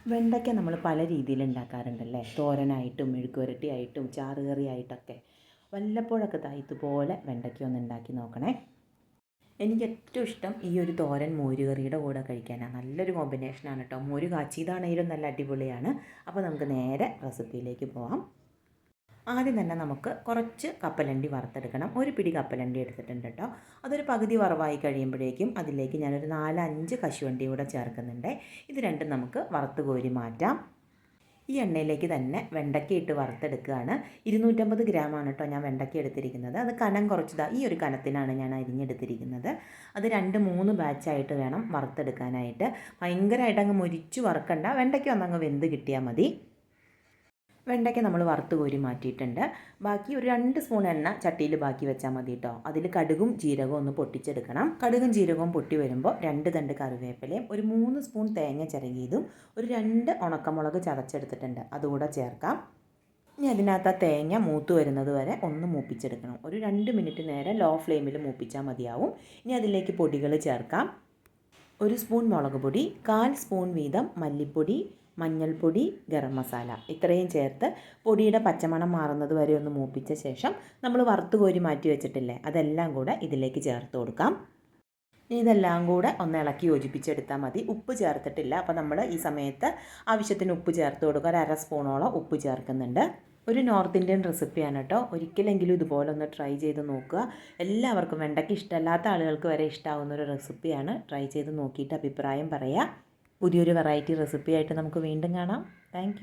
വെണ്ടയ്ക്ക നമ്മൾ പല രീതിയിൽ ഉണ്ടാക്കാറുണ്ടല്ലേ. തോരനായിട്ടും മെഴുക്കുവരട്ടിയായിട്ടും ചാറുകറിയായിട്ടൊക്കെ. വല്ലപ്പോഴൊക്കെ ഇതുപോലെ വെണ്ടയ്ക്ക ഒന്ന് ഉണ്ടാക്കി നോക്കണേ. എനിക്ക് ഏറ്റവും ഇഷ്ടം ഈ ഒരു തോരൻ മോരുകറിയുടെ കൂടെ കഴിക്കാനാണ്. നല്ലൊരു കോമ്പിനേഷനാണ് കേട്ടോ. മോര് കാച്ചിയതാണെങ്കിലും നല്ല അടിപൊളിയാണ്. അപ്പോൾ നമുക്ക് നേരെ റെസിപ്പിയിലേക്ക് പോകാം. ആദ്യം തന്നെ നമുക്ക് കുറച്ച് കപ്പലണ്ടി വറുത്തെടുക്കണം. ഒരു പിടി കപ്പലണ്ടി എടുത്തിട്ടുണ്ട് കേട്ടോ. അതൊരു പകുതി വറവായി കഴിയുമ്പോഴേക്കും അതിലേക്ക് ഞാനൊരു 4-5 കശുവണ്ടി കൂടെ ചേർക്കുന്നുണ്ട്. ഇത് രണ്ടും നമുക്ക് വറുത്ത് കോരി മാറ്റാം. ഈ എണ്ണയിലേക്ക് തന്നെ വെണ്ടയ്ക്ക ഇട്ട് വറുത്തെടുക്കുകയാണ്. 250 ഗ്രാമാണ് കേട്ടോ ഞാൻ വെണ്ടയ്ക്ക എടുത്തിരിക്കുന്നത്. അത് കനം കുറച്ചതാ, ഈ ഒരു കനത്തിനാണ് ഞാൻ അരിഞ്ഞെടുത്തിരിക്കുന്നത്. അത് 2-3 ബാച്ചായിട്ട് വേണം വറുത്തെടുക്കാനായിട്ട്. ഭയങ്കരമായിട്ട് അങ്ങ് മുരിച്ച് വറുക്കണ്ട, വെണ്ടയ്ക്ക ഒന്നങ്ങ് വെന്ത് കിട്ടിയാൽ മതി. വെണ്ടയ്ക്ക നമ്മൾ വറുത്ത് കോരി മാറ്റിയിട്ടുണ്ട്. ബാക്കി ഒരു 2 സ്പൂൺ എണ്ണ ചട്ടിയിൽ ബാക്കി വെച്ചാൽ മതി കേട്ടോ. അതിൽ കടുകും ജീരകവും ഒന്ന് പൊട്ടിച്ചെടുക്കണം. കടുകും ജീരകവും പൊട്ടി വരുമ്പോൾ 2 തണ്ട് കറിവേപ്പിലയും ഒരു 3 സ്പൂൺ തേങ്ങ ചിരകിയതും ഒരു 2 ഉണക്കമുളക് ചതച്ചെടുത്തിട്ടുണ്ട്, അതുകൂടെ ചേർക്കാം. ഇനി അതിനകത്ത് ആ തേങ്ങ മൂത്ത് വരുന്നത് വരെ ഒന്ന് മൂപ്പിച്ചെടുക്കണം. ഒരു 2 മിനിറ്റ് നേരം ലോ ഫ്ലെയിമിൽ മൂപ്പിച്ചാൽ മതിയാവും. ഇനി അതിലേക്ക് പൊടികൾ ചേർക്കാം. 1 സ്പൂൺ മുളക് പൊടി, 1/4 സ്പൂൺ വീതം മല്ലിപ്പൊടി, മഞ്ഞൾപ്പൊടി, ഗരം മസാല ഇത്രയും ചേർത്ത് പൊടിയുടെ പച്ചമണം മാറുന്നത് വരെ ഒന്ന് മൂപ്പിച്ച ശേഷം നമ്മൾ വറുത്ത് കോരി മാറ്റി വെച്ചിട്ടില്ലേ, അതെല്ലാം കൂടെ ഇതിലേക്ക് ചേർത്ത് കൊടുക്കാം. ഇതെല്ലാം കൂടെ ഒന്ന് ഇളക്കി യോജിപ്പിച്ചെടുത്താൽ മതി. ഉപ്പ് ചേർത്തിട്ടില്ല, അപ്പോൾ നമ്മൾ ഈ സമയത്ത് ആവശ്യത്തിന് ഉപ്പ് ചേർത്ത് കൊടുക്കുക. ഒരു 1/2 സ്പൂണോളം ഉപ്പ് ചേർക്കുന്നുണ്ട്. ഒരു നോർത്ത് ഇന്ത്യൻ റെസിപ്പിയാണ് കേട്ടോ. ഒരിക്കലെങ്കിലും ഇതുപോലെ ഒന്ന് ട്രൈ ചെയ്ത് നോക്കുക. എല്ലാവർക്കും, വെണ്ടയ്ക്ക് ഇഷ്ടമല്ലാത്ത ആളുകൾക്ക് വരെ ഇഷ്ടമാവുന്നൊരു റെസിപ്പിയാണ്. ട്രൈ ചെയ്ത് നോക്കിയിട്ട് അഭിപ്രായം പറയാം. പുതിയൊരു വെറൈറ്റി റെസിപ്പിയായിട്ട് നമുക്ക് വീണ്ടും കാണാം. താങ്ക്